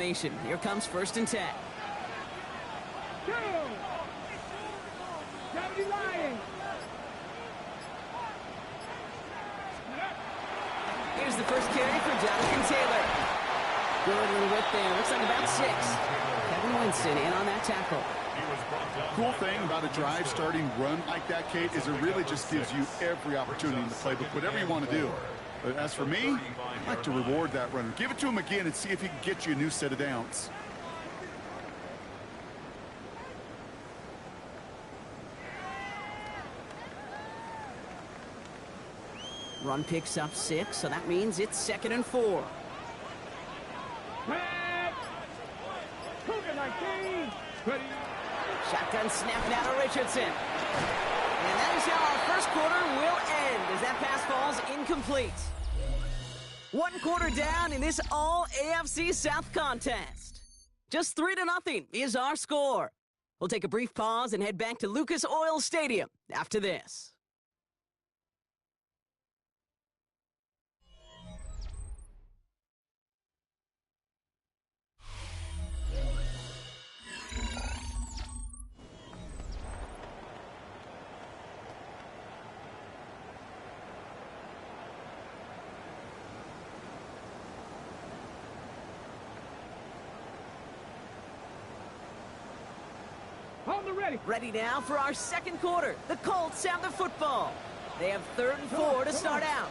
formation. Here comes 1st and 10. Here's the first carry for Jonathan Taylor. Good little whip there. Looks like about 6. Kevin Winston in on that tackle. Cool thing about a drive starting run like that, Kate, is it really just gives you every opportunity in the playbook, whatever you want to do. But as for me, I like to reward that runner. Give it to him again and see if he can get you a new set of downs. Run picks up 6, so that means it's 2nd and 4. Shotgun snap now to Richardson. And that is how our first quarter will end as that pass falls incomplete. 1 quarter down in this all-AFC South contest. Just 3-0 is our score. We'll take a brief pause and head back to Lucas Oil Stadium after this. Ready now for our second quarter. The Colts have the football. They have 3rd and 4 to start out.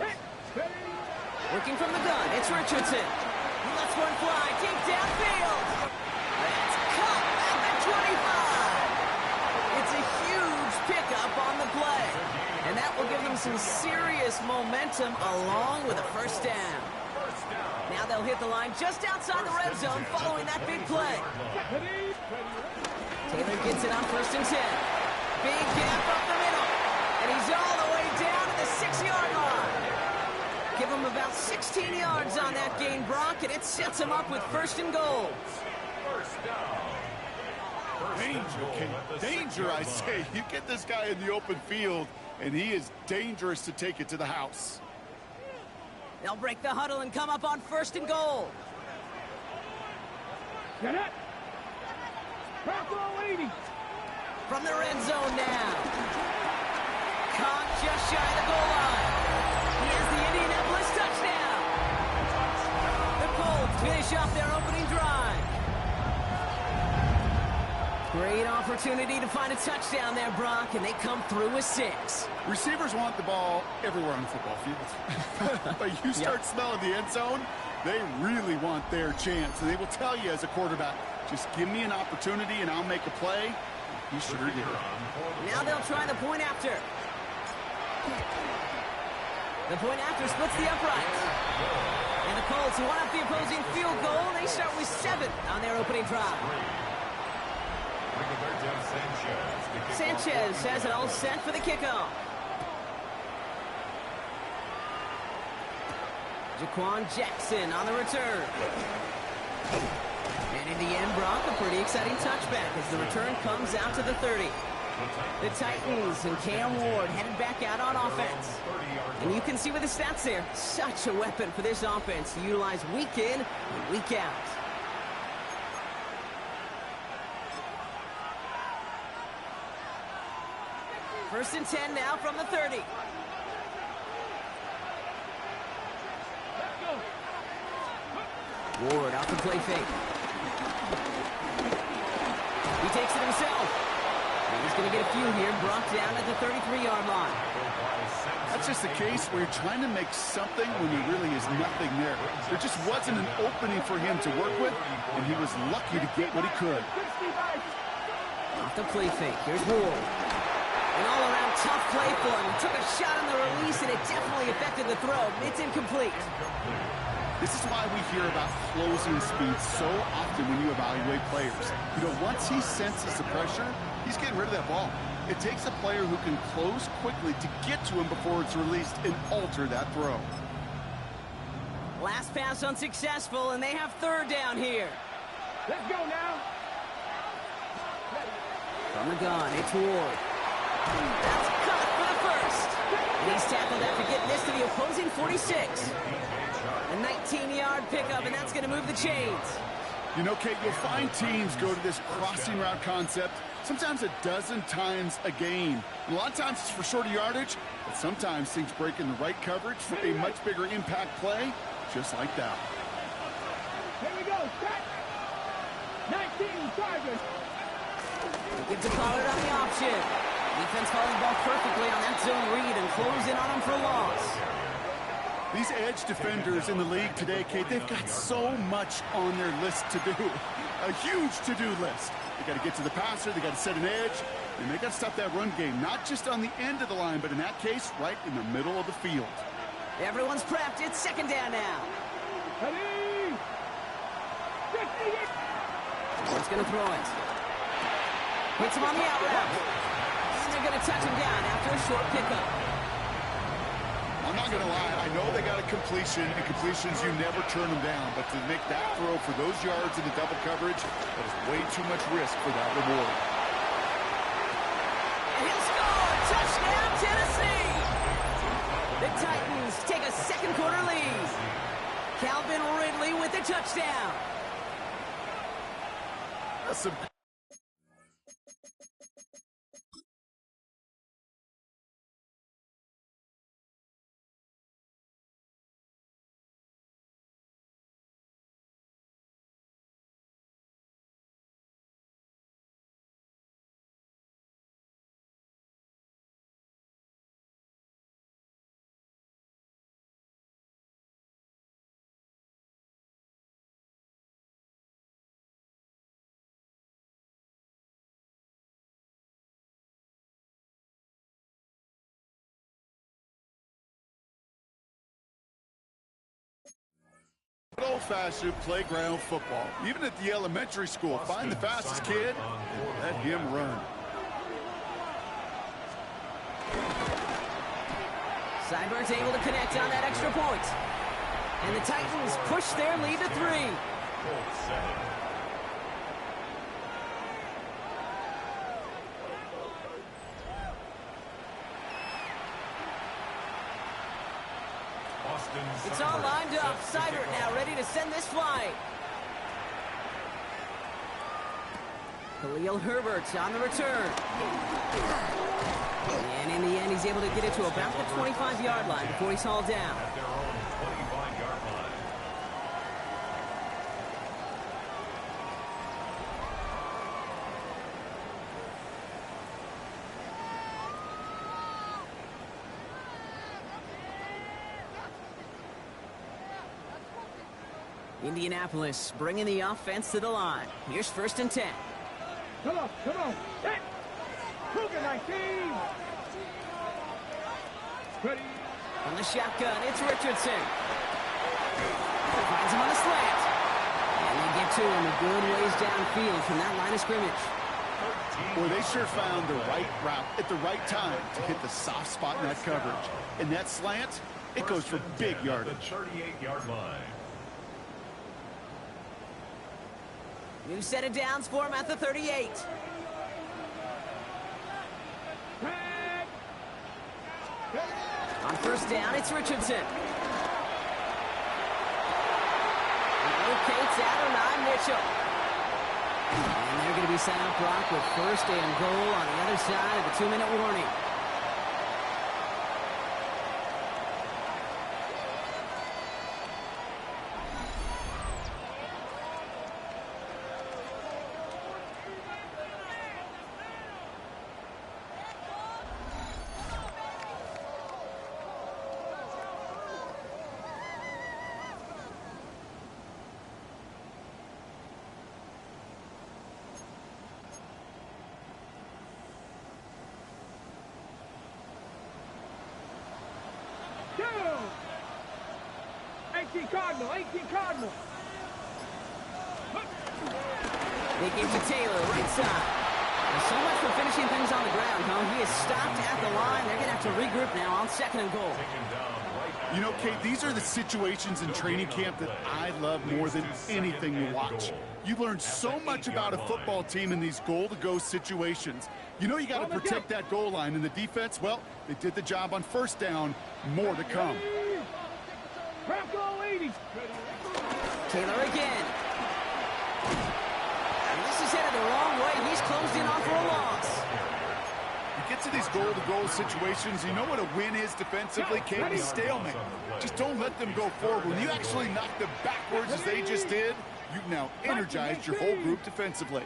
Working from the gun, it's Richardson. He lets one fly, deep downfield. That's caught at the 25. It's a huge pickup on the play. And that will give them some serious momentum along with a first down. Now they'll hit the line just outside the red zone following that big play. Taylor gets it on 1st and 10. Big gap up the middle. And he's all the way down to the 6-yard line. Give him about 16 yards on that gain, Brock, and it sets him up with 1st and goal. Danger, I say. You get this guy in the open field, and he is dangerous to take it to the house. They'll break the huddle and come up on 1st and goal. Get it. From the red zone now. Caught just shy of the goal line. He has the Indianapolis touchdown. The Colts finish off their opening drive. Great opportunity to find a touchdown there, Brock, and they come through with 6. Receivers want the ball everywhere on the football field. But you start smelling the end zone, they really want their chance. And they will tell you as a quarterback, just give me an opportunity and I'll make a play. He sure did. Now they'll try the point after. The point after splits the uprights. And the Colts, who want up the opposing field goal, they start with 7 on their opening drive. Sanchez has it all set for the kickoff. Jaquan Jackson on the return. And in the end, Brock, a pretty exciting touchback as the return comes out to the 30. The Titans and Cam Ward headed back out on offense. And you can see with the stats there, such a weapon for this offense to utilize week in and week out. First and 10 now from the 30. Ward off the play fake. He takes it himself. And he's going to get a few here, brought down at the 33-yard line. That's just the case where you're trying to make something when there really is nothing there. There just wasn't an opening for him to work with, and he was lucky to get what he could. Off the play fake. Here's Ward. An all-around tough play for him. Took a shot on the release, and it definitely affected the throw. It's incomplete. This is why we hear about closing speed so often when you evaluate players. You know, once he senses the pressure, he's getting rid of that ball. It takes a player who can close quickly to get to him before it's released and alter that throw. Last pass unsuccessful, and they have third down here. Let's go now. From the gun, it's Ward. That's cut for the first. And he's tackled after getting this to the opposing 46. A 19-yard pickup, and that's going to move the chains. You know, Kate, you'll find teams go to this crossing route concept sometimes a dozen times a game. And a lot of times it's for shorter yardage, but sometimes things break in the right coverage for a much bigger impact play, just like that. Here we go, set. 19 Tigers. Gives a Pollard on the option. Defense calling the ball perfectly on that zone read and close in on him for a loss. These edge defenders in the league today, Kate, they've got so much on their list to do. A huge to-do list. They got to get to the passer, they got to set an edge, and they got to stop that run game, not just on the end of the line, but in that case, right in the middle of the field. Everyone's prepped. It's second down now. Ready. He's going to throw it. Hits him on the out route. And they're going to touch him down after a short pickup. I'm not going to lie, I know they got a completion, and completions, you never turn them down, but to make that throw for those yards in the double coverage, that is way too much risk for that reward. And he'll score! Touchdown, Tennessee! The Titans take a second quarter lead. Calvin Ridley with the touchdown. That's some... Old-fashioned playground football. Even at the elementary school, find the fastest kid and let him run. Seibert's able to connect on that extra point. And the Titans push their lead to 3. It's all lined up. Seibert now ready to send this flight. Khalil Herbert on the return. And in the end, he's able to get it to about the 25-yard line before he's hauled down. Indianapolis bringing the offense to the line. Here's 1st and 10. Come on, come on. Set. Cougar 19. Ready. On the shotgun, it's Richardson. Finds him on a slant. And they get to him a good ways downfield from that line of scrimmage. Boy, they sure found the right route at the right time to hit the soft spot in that coverage. And that slant, it goes for big yardage. 38-yard line. New set of downs for him at the 38. On 1st down, it's Richardson. Locates Adonai Mitchell. And they're going to be set up, Brock, with 1st and goal on the other side of the 2-minute warning. Down. 18 Cardinal, 18 Cardinal. They give to Taylor, right side. And so much for finishing things on the ground, huh? He is stopped at the line. They're going to have to regroup now on 2nd and goal. You know, Kate, these are the situations in training camp that I love more than anything to watch. You learn so much about a football team in these goal-to-go situations. You know you got to protect that goal line, and the defense, well, they did the job on 1st down. More to come. Crack all 80. Taylor again. the wrong way. He's closed in on for a loss. You get to these goal-to-goal situations, you know what a win is defensively? Can't be stalemate. Just don't let them go forward. When you actually knock them backwards as they just did, you've now energized your whole group defensively.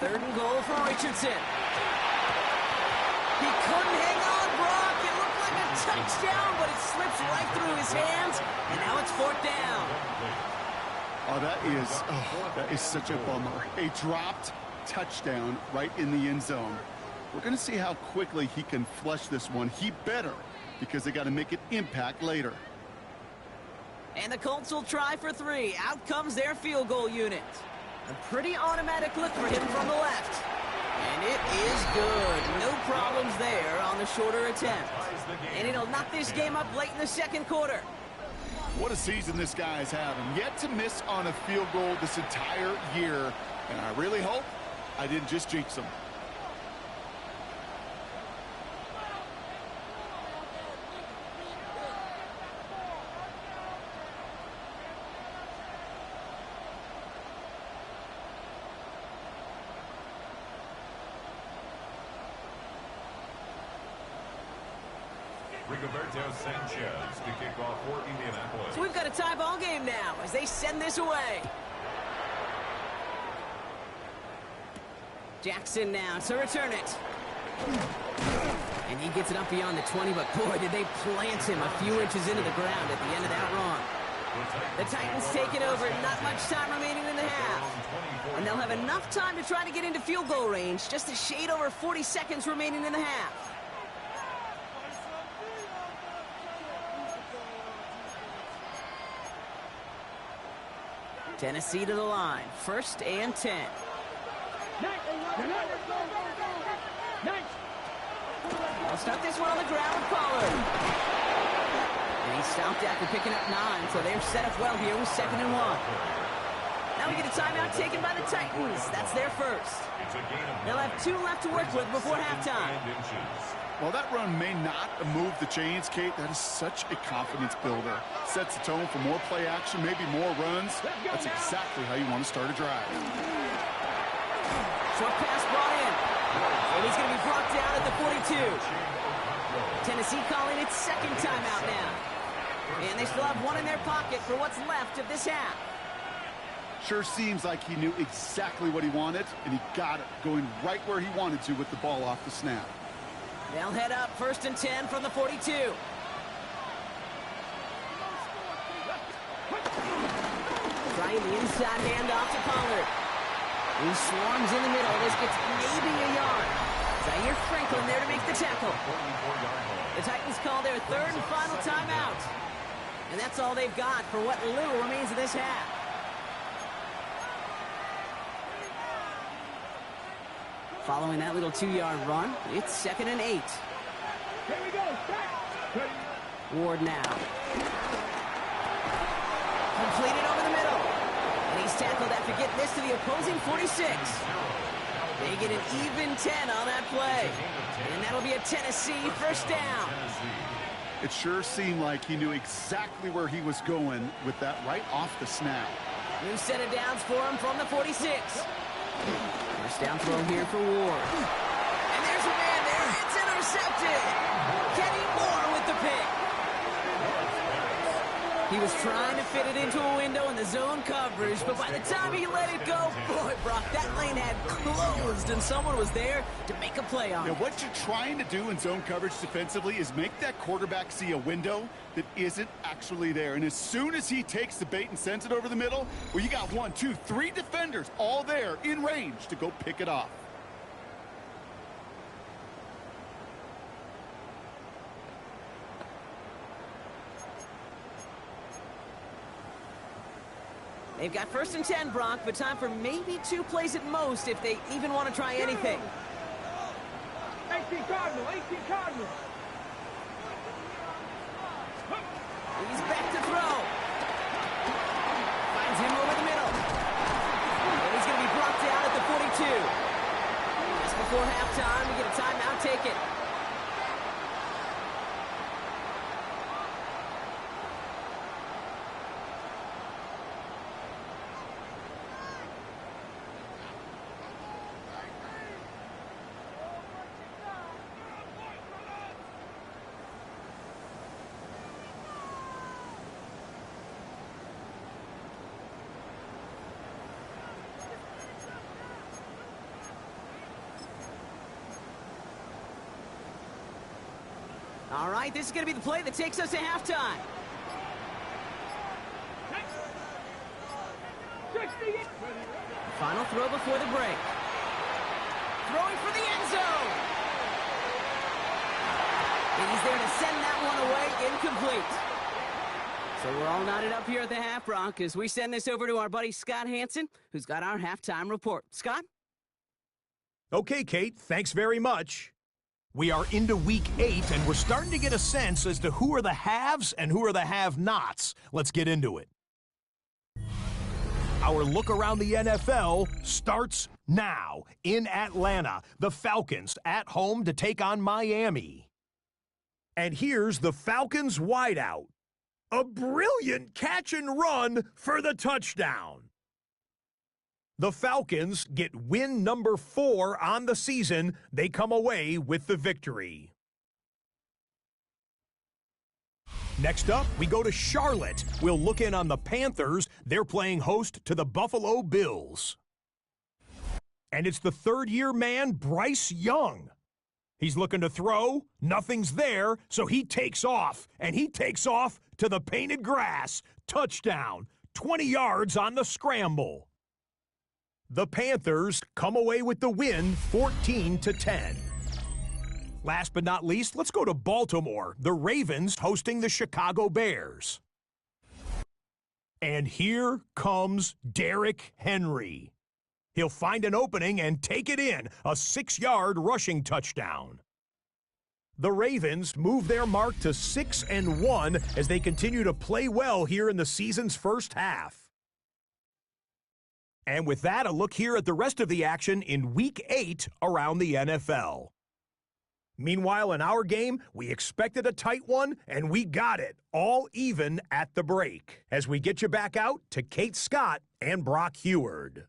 Third and goal for Richardson. He couldn't hang on, Brock. It looked like a touchdown, but it slips right through his hands, and now it's fourth down. Oh, that is such a bummer. A dropped touchdown right in the end zone. We're going to see how quickly he can flush this one. He better, because they got to make it impact later. And the Colts will try for 3. Out comes their field goal unit. A pretty automatic look for him from the left. And it is good. No problems there on the shorter attempt. And it'll knock this game up late in the second quarter. What a season this guy is having. Yet to miss on a field goal this entire year. And I really hope I didn't just jinx him. Sanchez to kick off for Indianapolis. So we've got a tie ball game now as they send this away. Jackson now to return it. And he gets it up beyond the 20, but boy, did they plant him a few inches into the ground at the end of that run. The Titans take it over. Not much time remaining in the half. And they'll have enough time to try to get into field goal range. Just a shade over 40 seconds remaining in the half. Tennessee to the line. 1st and 10. I'll start this one on the ground with Pollard. And he stopped after picking up 9, so they're set up well here with 2nd and 1. Now we get a timeout taken by the Titans. That's their first. They'll have 2 left to work with before halftime. While that run may not move the chains, Kate, that is such a confidence builder. Sets the tone for more play action, maybe more runs. That's exactly how you want to start a drive. Short pass brought in. And he's going to be brought down at the 42. Tennessee calling its 2nd timeout now. And they still have 1 in their pocket for what's left of this half. Sure seems like he knew exactly what he wanted, and he got it, going right where he wanted to with the ball off the snap. They'll head up 1st and 10 from the 42. Trying the inside handoff to Pollard. He swarms in the middle. This gets maybe a yard. Zaire Franklin there to make the tackle. The Titans call their 3rd and final timeout. And that's all they've got for what little remains of this half. Following that little 2-yard run, it's 2nd and 8. Here we go. Ward now. Completed over the middle. And he's tackled after getting this to the opposing 46. They get an even 10 on that play. And that'll be a Tennessee 1st down. It sure seemed like he knew exactly where he was going with that right off the snap. New set of downs for him from the 46. First down throw here for Ward. And there's a man there. It's intercepted. Kenny Moore with the pick. He was trying to fit it into a window in the zone coverage, but by the time he let it go, boy, Brock, that lane had closed, and someone was there to make a play on it. Now, what you're trying to do in zone coverage defensively is make that quarterback see a window that isn't actually there. And as soon as he takes the bait and sends it over the middle, well, you got 1, 2, 3 defenders all there in range to go pick it off. They've got 1st and 10, Brock, but time for maybe 2 plays at most if they even want to try anything. 18 Cardinal, 18 Cardinal. He's back to throw. Finds him over the middle. And he's going to be brought down at the 42. Just before halftime, we get a timeout taken. All right, this is going to be the play that takes us to halftime. Final throw before the break. Throwing for the end zone. And he's there to send that one away, incomplete. So we're all knotted up here at the half, Brock, as we send this over to our buddy Scott Hansen, who's got our halftime report. Scott? Okay, Kate, thanks very much. We are into week 8, and we're starting to get a sense as to who are the haves and who are the have-nots. Let's get into it. Our look around the NFL starts now. In Atlanta, the Falcons at home to take on Miami. And here's the Falcons wideout. A brilliant catch and run for the touchdown. The Falcons get win number 4 on the season. They come away with the victory. Next up, we go to Charlotte. We'll look in on the Panthers. They're playing host to the Buffalo Bills. And it's the third-year man, Bryce Young. He's looking to throw. Nothing's there, so he takes off. And he takes off to the painted grass. Touchdown. 20 yards on the scramble. The Panthers come away with the win, 14-10. Last but not least, let's go to Baltimore. The Ravens hosting the Chicago Bears. And here comes Derrick Henry. He'll find an opening and take it in, a 6-yard rushing touchdown. The Ravens move their mark to 6-1 as they continue to play well here in the season's first half. And with that, a look here at the rest of the action in Week 8 around the NFL. Meanwhile, in our game, we expected a tight one, and we got it, all even at the break. As we get you back out to Kate Scott and Brock Heward.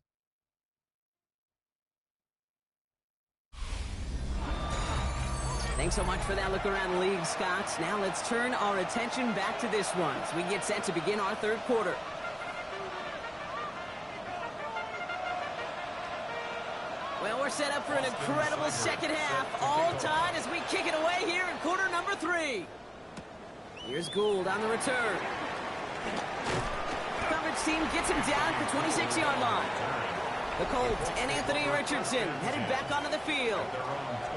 Thanks so much for that look around the league, Scott. Now let's turn our attention back to this one as we get set to begin our third quarter. Well, we're set up for an incredible second half, all tied as we kick it away here in quarter number 3. Here's Gould on the return. Coverage team gets him down at the 26-yard line. The Colts and Anthony Richardson headed back onto the field.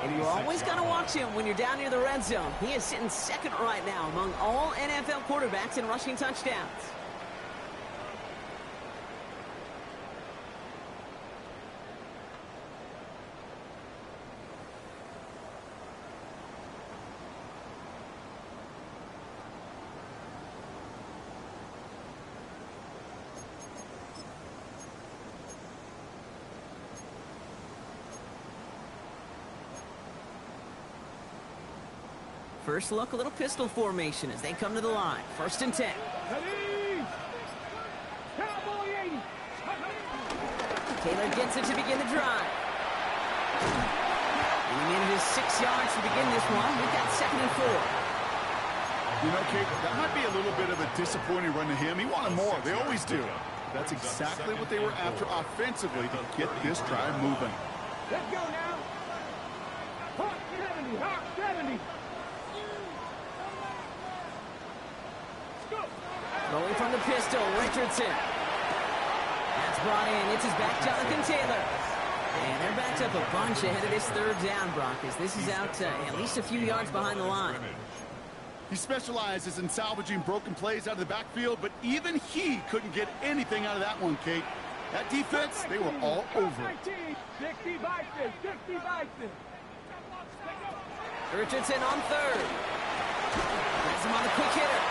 And you always got to watch him when you're down near the red zone. He is sitting second right now among all NFL quarterbacks in rushing touchdowns. First look, a little pistol formation as they come to the line. 1st and 10. Taylor gets it to begin the drive. He in his 6 yards to begin this one. We've got 2nd and 4. You know, Kate, that might be a little bit of a disappointing run to him. He wanted more. They always do. That's exactly what they were after offensively to get this drive moving. Let's go now. Hawk 70, Hawk 70. Throwing from the pistol, Richardson. That's brought in. It's his back, Jonathan Taylor. And they're backed up a bunch ahead of this 3rd down, Brock, as this is out at least a few yards behind the line. He specializes in salvaging broken plays out of the backfield, but even he couldn't get anything out of that one, Kate. That defense, they were all over it. 60 Bison, 60 Bison. Richardson on 3rd. Gets him on the quick hitter.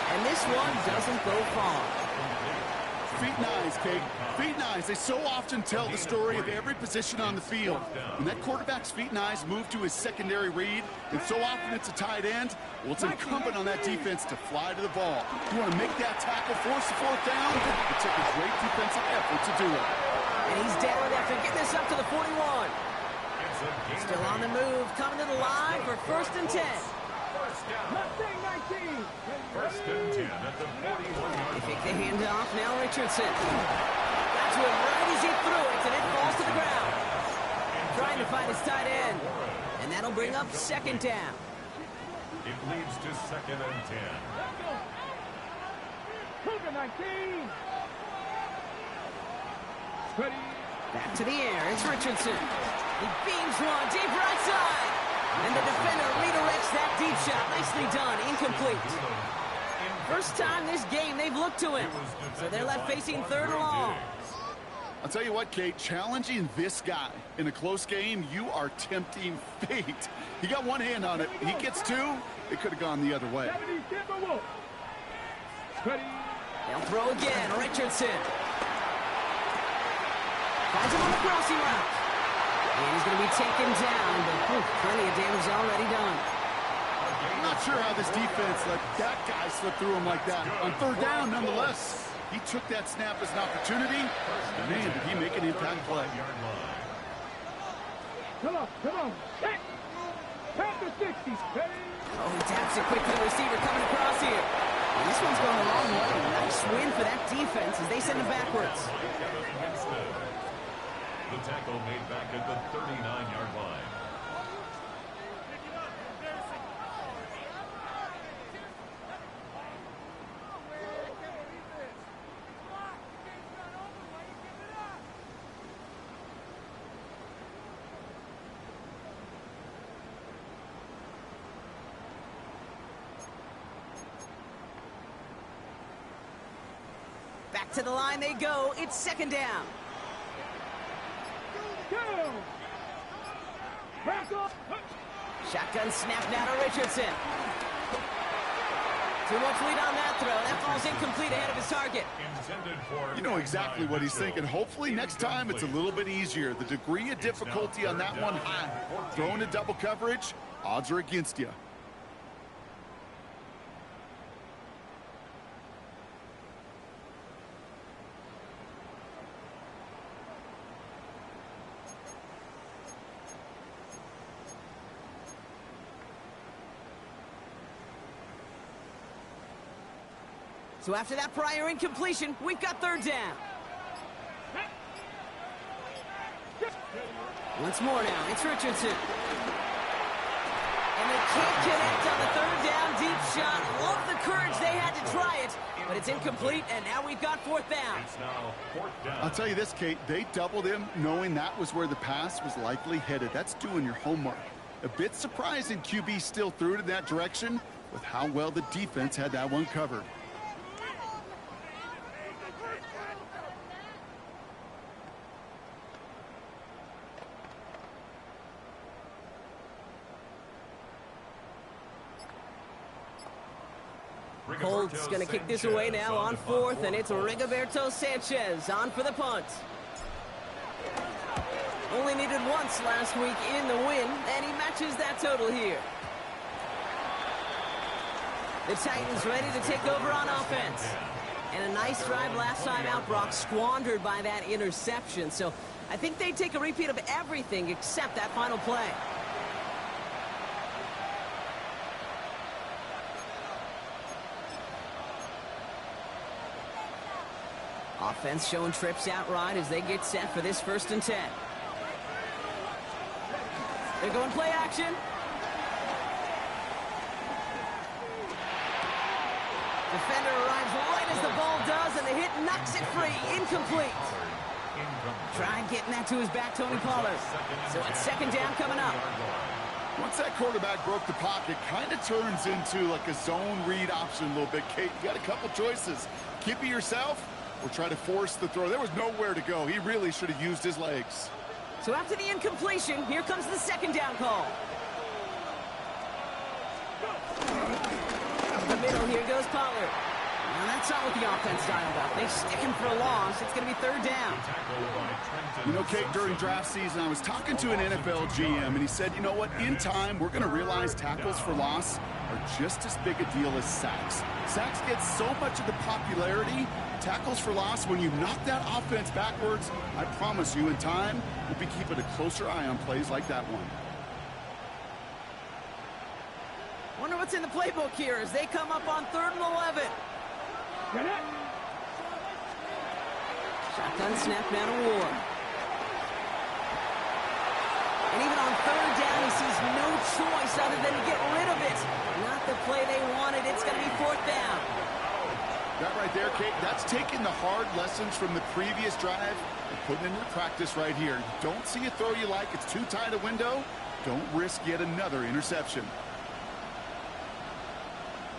And this one doesn't go far. Feet and eyes, Kate. Feet and eyes. They so often tell the story of every position on the field. When that quarterback's feet and eyes move to his secondary read, and so often it's a tight end, well, it's incumbent on that defense to fly to the ball. You want to make that tackle, force the 4th down? It took a great defensive effort to do it. And he's down after getting this up to the 41. Still on the move, coming to the line for 1st and 10. Mustang 19. 1st and 10 at the 41-yard They take the handoff, now Richardson. Got to him right as he threw it, and it falls to the ground. Trying to find his tight end. And that'll bring up 2nd down. It leads to 2nd and 10. Cougar 19. Ready. Back to the air. It's Richardson. He beams one deep right side. And the defender redirects that deep shot. Nicely done. Incomplete. First time this game they've looked to him. So they're left facing 3rd and long. I'll tell you what, Kate, challenging this guy in a close game, you are tempting fate. He got one hand on it. He gets 2. It could have gone the other way. They'll throw again. Richardson. Finds him on the crossing route. And he's going to be taken down, but plenty of damage already done. I'm not sure how this defense let that guy slip through him like that. On 3rd down, nonetheless. He took that snap as an opportunity, and man, did he make an impact play. Come on. Tap the 60s. Oh, he taps it quick to the receiver coming across here. And this one's going a long way. Nice win for that defense as they send him backwards. The tackle made back at the 39-yard line. Back to the line they go. It's 2nd down. Shotgun snap now to Richardson. Too much lead on that throw. That ball's incomplete ahead of his target. You know exactly what he's thinking. Hopefully next time it's a little bit easier. The degree of difficulty on that one high. Throwing a double coverage, odds are against you. So after that prior incompletion, we've got 3rd down. Once more now, it's Richardson. And they can't connect on the 3rd down deep shot. Love the courage they had to try it, but it's incomplete, and now we've got 4th down. It's now 4th down. I'll tell you this, Kate, they doubled him knowing that was where the pass was likely headed. That's doing your homework. A bit surprising QB still threw it in that direction with how well the defense had that one covered. Colts going to kick this away now on 4th, and it's Rigoberto Sanchez on for the punt. Only needed once last week in the win, and he matches that total here. The Titans ready to take over on offense. And a nice drive last time out, Brock, squandered by that interception. So I think they take a repeat of everything except that final play. Offense showing trips out right as they get set for this 1st and 10. They're going play action. Defender arrives right as the ball does, and the hit knocks it free. Incomplete. Tried getting that to his back, Tony Pollard. So it's 2nd down coming up. Once that quarterback broke the pocket, kind of turns into like a zone read option a little bit. Kate, you got a couple choices. Keep it yourself or try to force the throw. There was nowhere to go. He really should have used his legs. So after the incompletion, here comes the 2nd down call. Up the middle, here goes Pollard. Now that's not what the offense dialed up. They stick him for a loss. It's going to be 3rd down. You know, Kate, during draft season, I was talking to an NFL GM, and he said, you know what, in time, we're going to realize tackles for loss are just as big a deal as sacks. Sacks get so much of the popularity. Tackles for loss, when you knock that offense backwards, I promise you, in time, we'll be keeping a closer eye on plays like that one. Wonder what's in the playbook here as they come up on 3rd and 11. Shotgun snap now to Ward. And even on third down, he sees no choice other than to get rid of it. Not the play they wanted. It's going to be fourth down. That right there, Kate, that's taking the hard lessons from the previous drive and putting it into practice right here. Don't see a throw you like. It's too tight a window. Don't risk yet another interception.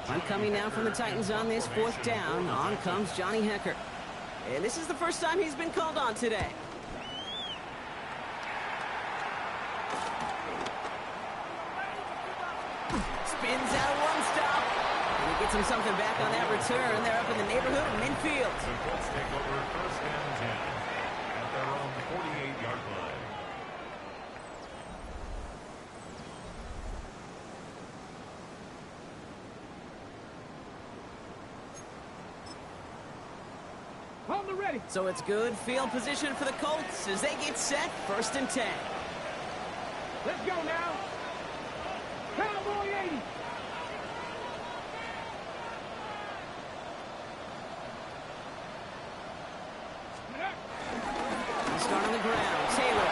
I'm coming now from the Titans on this fourth down. On comes Johnny Hekker. And this is the first time he's been called on today. Spins out one stop. And he gets him something back on that return. They're up in the neighborhood of midfield. The Colts take over first and 10 at their own 48-yard line. On the ready. So it's good field position for the Colts as they get set, first and 10. Let's go now. Cowboy 80. Start on the ground. Taylor.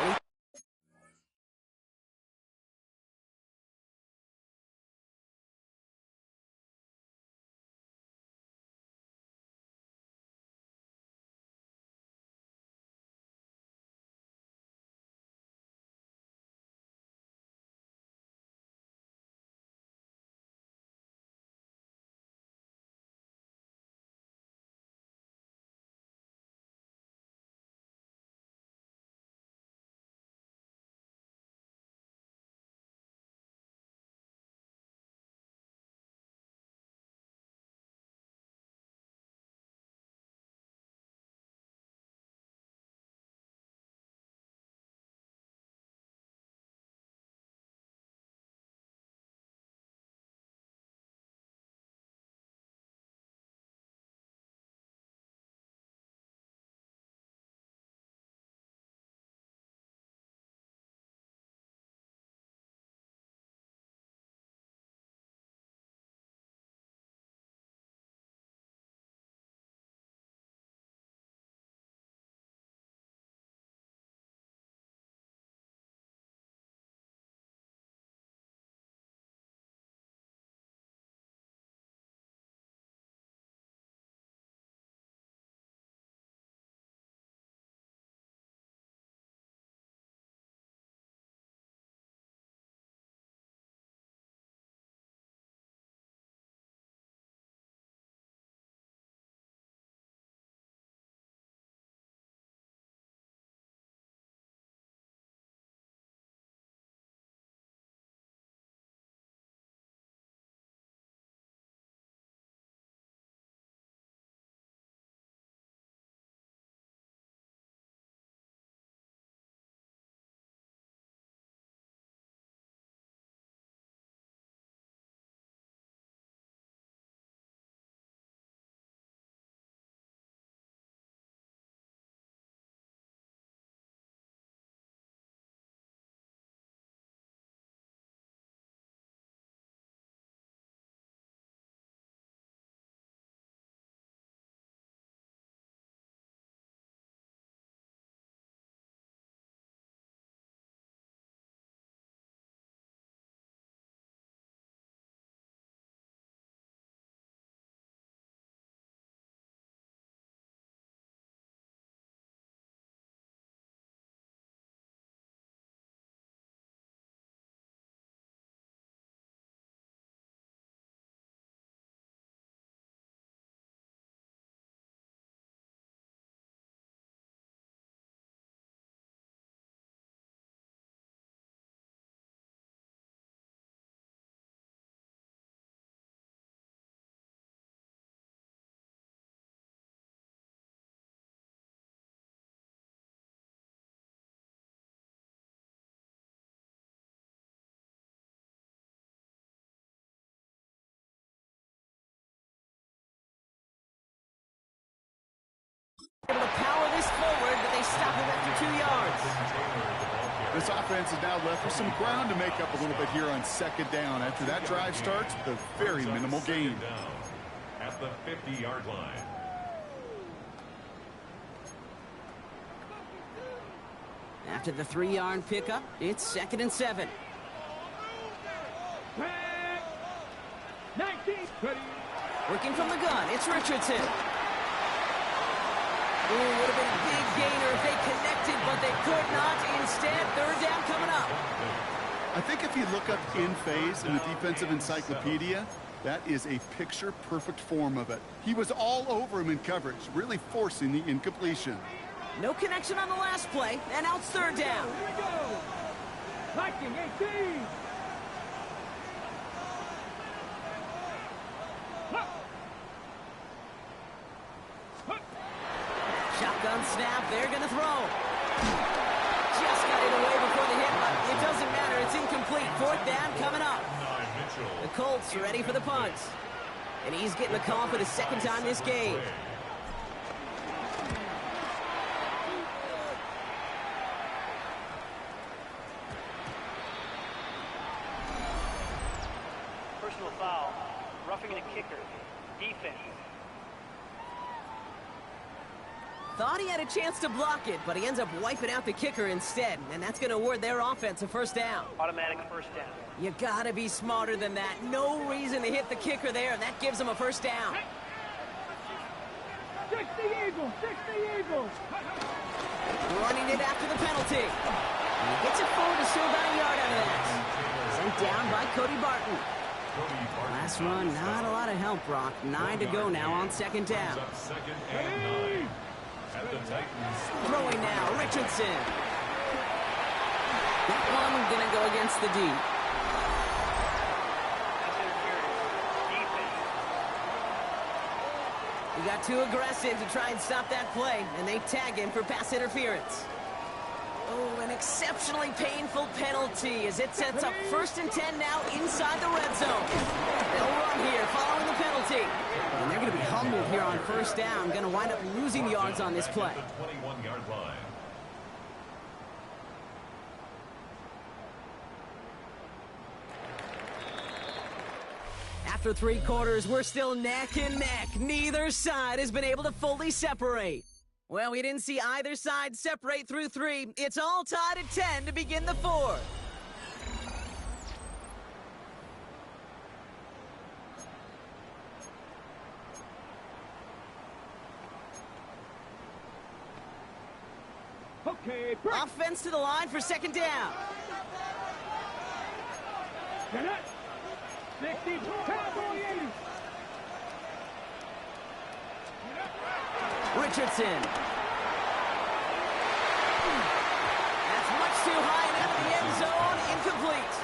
And he able to power this forward, but they stop him after 2 yards. This offense is now left with some ground to make up a little bit here on second down. After that drive starts, with a very minimal gain. Down at the 50-yard line. After the 3-yard pickup, it's 2nd and 7. 19. Ready. Working from the gun, it's Richardson. Ooh, would have been a big gainer if they connected, but they could not. Instead, 3rd down coming up. I think if you look up in phase in the defensive encyclopedia, that is a picture-perfect form of it. He was all over him in coverage, really forcing the incompletion. No connection on the last play, and now it's 3rd down. Here we go. Viking 18. Shotgun snap, they're going to throw. Just got it away before the hit, but it doesn't matter. It's incomplete. 4th down coming up. The Colts are ready for the punt. And he's getting the call for the 2nd time this game. Personal foul. Roughing the kicker. Defense. Thought he had a chance to block it, but he ends up wiping out the kicker instead, and that's going to award their offense a 1st down. Automatic 1st down. You got to be smarter than that. No reason to hit the kicker there, and that gives him a 1st down. 60 Eagles. 60 Eagles. Running it after the penalty. And he gets it forward to still about a yard out of that. Sent down by Cody Barton. Last run, not a lot of help, Brock. 9 to go now on 2nd down. 2nd and 9. At the Titans. Throwing now, Richardson. That one going to go against the D. That's interference. Defense. He got too aggressive to try and stop that play, and they tag him for pass interference. Oh, an exceptionally painful penalty as it sets up 1st and 10 now inside the red zone. They'll run here following the penalty. And they're going to be humbled here on 1st down. Going to wind up losing yards on this play. The 21-yard line. After 3 quarters, we're still neck and neck. Neither side has been able to fully separate. Well, we didn't see either side separate through 3. It's all tied at 10 to begin the 4th. Okay, break. Offense to the line for 2nd down. Get it. 60. Cowboy 80. Richardson. That's much too high and into the end zone. Incomplete.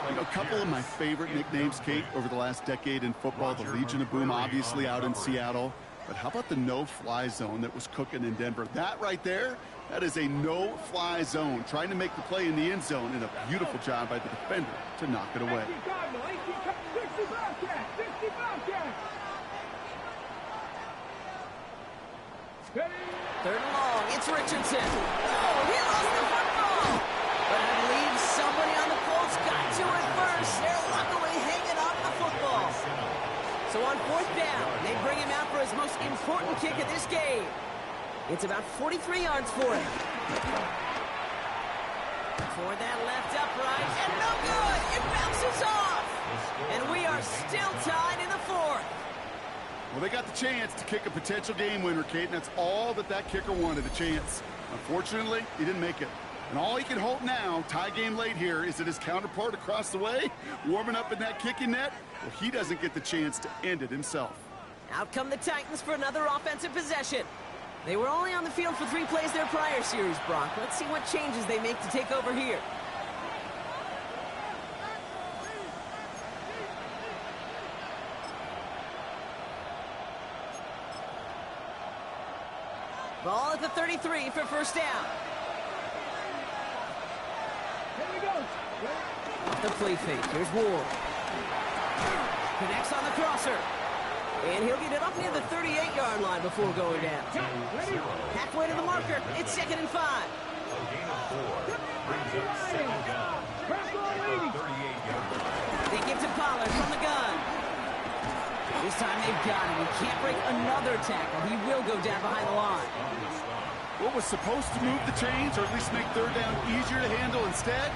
You know, a couple of my favorite nicknames, Kate, over the last decade in football. The Legion of Boom, obviously, out in Seattle. But how about the no-fly zone that was cooking in Denver? That right there, that is a no-fly zone. Trying to make the play in the end zone, and a beautiful job by the defender to knock it away. 60 Bobcats. 60 Bobcats. 3rd and long, it's Richardson. Oh, he lost the football. But I believe somebody on the Colts got to it first. They're luckily hanging on to the football. So on 4th down, they bring him out for his most important kick of this game. It's about 43 yards for him. For that left upright, and no good. It bounces off. And we are still tied in the 4th. Well, they got the chance to kick a potential game winner, Kate, and that's all that kicker wanted, a chance. Unfortunately, he didn't make it. And all he can hope now, tie game late here, is that his counterpart across the way, warming up in that kicking net, well, he doesn't get the chance to end it himself. Out come the Titans for another offensive possession. They were only on the field for 3 plays their prior series, Brock. Let's see what changes they make to take over here. Ball at the 33 for 1st down. Here we go. Off the play fake. Here's Ward. Connects on the crosser. And he'll get it up near the 38-yard line before going down. Ready. Halfway to the marker. It's 2nd and 5. A gain of 4 brings up 2nd down. Crack on 80. 38-yard line. They give to Pollard from the gun. This time they've got him. He can't break another tackle. He will go down behind the line. What was supposed to move the chains, or at least make third down easier to handle instead,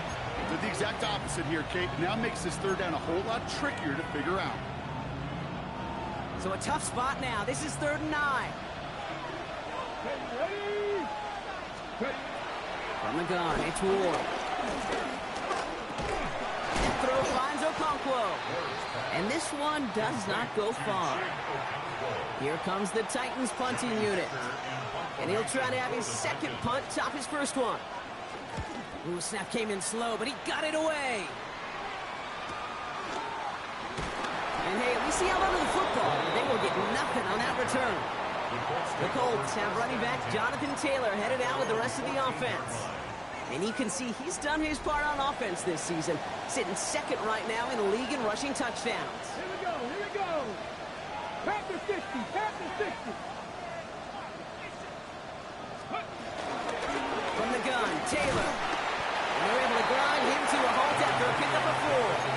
did the exact opposite here, Kate. Now makes this third down a whole lot trickier to figure out. So a tough spot now. This is 3rd and 9. From the gun, it's Ward. And throw finds Okonkwo. And this one does not go far. Here comes the Titans punting unit. And he'll try to have his second punt top his first one. Ooh, snap came in slow, but he got it away. And hey, at least he held onto the football. They will get nothing on that return. The Colts have running back Jonathan Taylor headed out with the rest of the offense. And you can see he's done his part on offense this season, sitting second right now in the league in rushing touchdowns. Here we go, here we go. Panther 60, Panther 60. From the gun, Taylor. And they're able to grind him to a halt after a pickup of 4.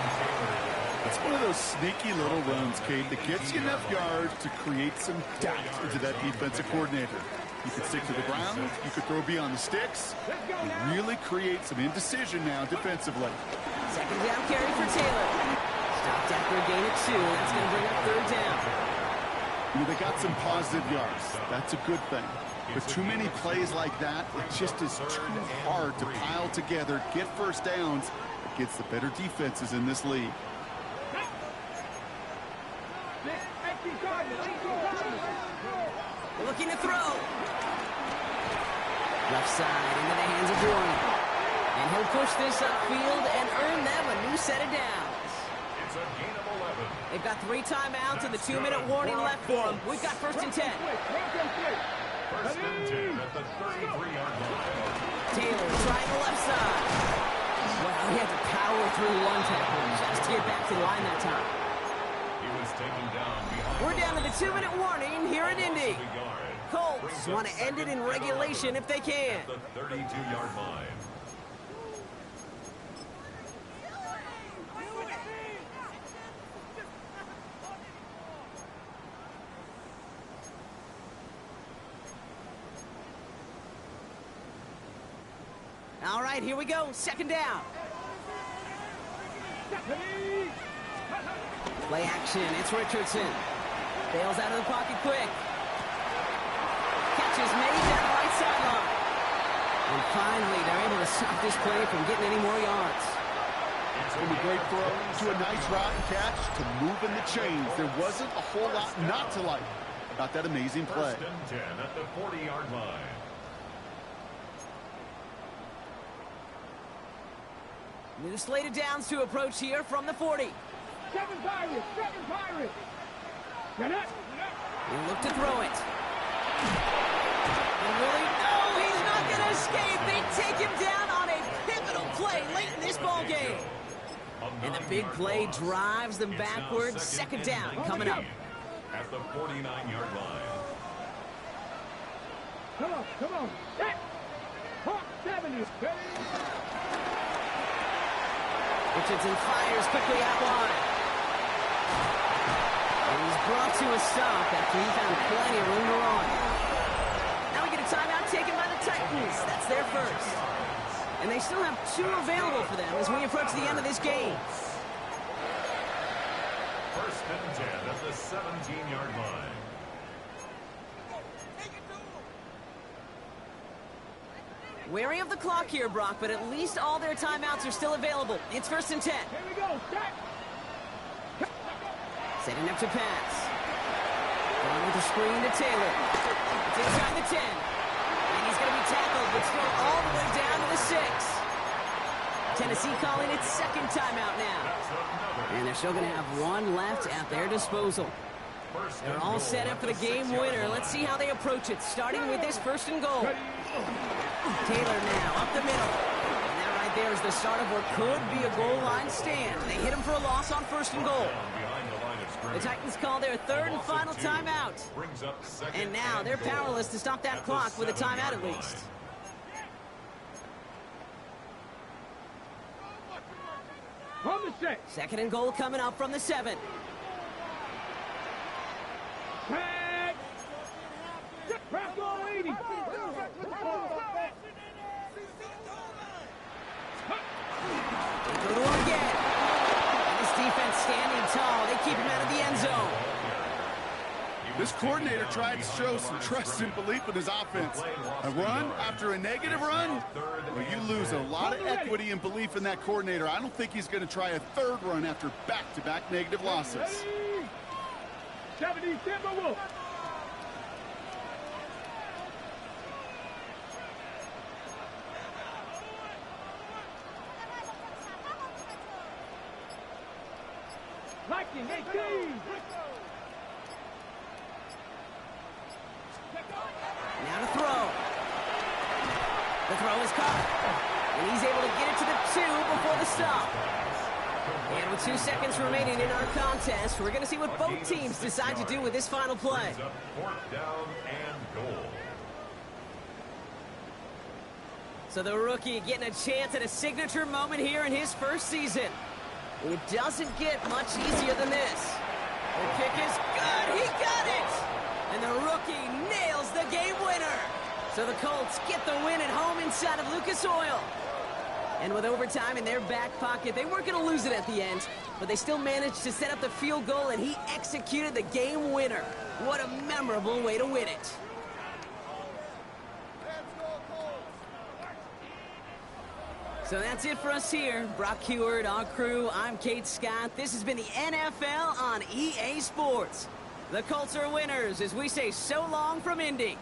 It's one of those sneaky little runs, Kate, that gets you enough yards to create some doubt into that defensive coordinator. You could stick to the ground, you could throw beyond the sticks, and really create some indecision now defensively. Second down carry for Taylor. Stopped after a gain of 2. That's going to bring up 3rd down. You know, they got some positive yards. That's a good thing. But too many plays like that, it just is too hard to pile together, get first downs against the better defenses in this league. Looking to throw. Left side into the hands of Warren. And he'll push this upfield and earn them a new set of downs. It's a gain of 11. They've got 3 timeouts and the 2-minute warning left for them. We've got 1st and 10. First and 10 at the 33-yard line. Taylor trying the left side. Well, he had to power through one tackle just to get back to the line that time. He was taken down behind. We're down to the 2-minute warning here in Indy. Colts want to end it in regulation if they can. The 32-yard line. All right, here we go. 2nd down. Play action. It's Richardson. Bails out of the pocket quick. Catches many down the right sideline. And finally, they're able to stop this play from getting any more yards. From a great throw to a nice route and catch to moving the chains. There wasn't a whole lot not to like about that amazing play. First and 10 at the 40-yard line. New slate of downs to approach here from the 40. 7 Pirates, 7 Pirates. Get up. He'll look to throw it. And really, no, he's not going to escape. They take him down on a pivotal play late in this ball game. And the big play drives them backwards. 2nd down coming up. At the 49-yard line. Come on, come on. Hawk 70. Richardson fires quickly out wide. And he's brought to a stop after he found plenty of room to run. Now we get a timeout taken by the Titans. That's their first. And they still have 2 available for them as we approach the end of this game. First and 10 at the 17-yard line. Wary of the clock here, Brock, but at least all their timeouts are still available. It's 1st and 10. Here we go. Setting up to pass. Going with the screen to Taylor. It's inside the 10. And he's going to be tackled, but still all the way down to the 6. Tennessee calling its 2nd timeout now. And they're still going to have 1 left at their disposal. They're all set up for the game winner. Let's see how they approach it, starting with this 1st and goal. Taylor now up the middle. And that right there is the start of what could be a goal line stand. They hit him for a loss on 1st and goal. The Titans call their 3rd and final timeout. And now they're powerless to stop that clock with a timeout at least. On the 6. 2nd and goal coming up from the 7. Tag. Press all 80. They go to him again. And this defense standing tall. They keep him out of the end zone. This coordinator tried to show some trust and belief in his offense. A run after a negative run? Well, you lose a lot of equity and belief in that coordinator. I don't think he's going to try a third run after back-to-back negative losses. 70 Timberwolves. Liking 18. Now to throw. The throw is caught. And he's able to get it to the 2 before the stop. And with 2 seconds remaining in our contest, we're going to see what both teams decide to do with this final play. Fourth down and goal. So the rookie getting a chance at a signature moment here in his first season. It doesn't get much easier than this. The kick is good. He got it. And the rookie nails the game winner. So the Colts get the win at home inside of Lucas Oil. And with overtime in their back pocket, they weren't going to lose it at the end, but they still managed to set up the field goal, and he executed the game winner. What a memorable way to win it. So that's it for us here. Brock Heward, our crew, I'm Kate Scott. This has been the NFL on EA Sports. The Colts are winners as we say so long from Indy.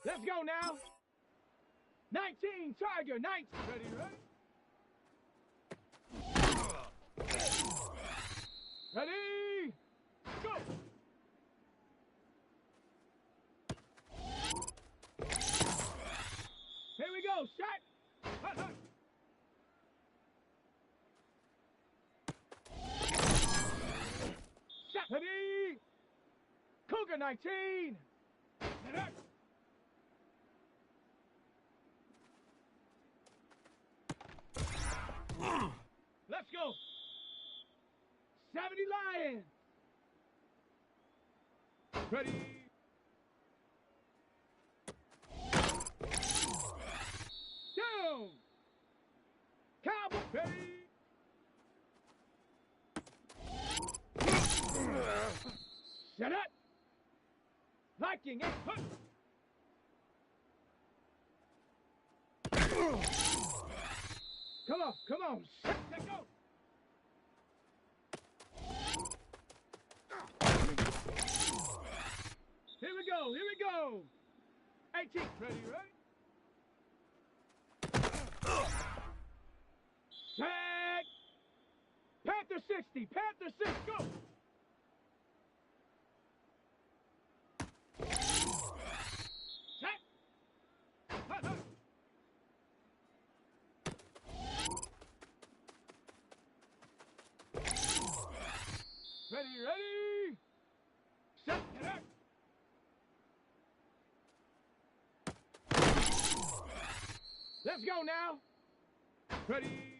Let's go now. 19, Tiger, 19. Ready, ready? Ready? Go! Here we go, shot! Hut, hut. Shot! Ready? Cougar, 19! Let's go! 70 Lions! Ready? Down! Cowboy! Ready? Shut up! Viking! Hut. Come on, come on! Let's go! Here we go, here we go! 18, ready, ready? Set! Panther 60, Panther 6, go! Set! Hut, hut. Ready, ready? Set, get up! Let's go now! Ready?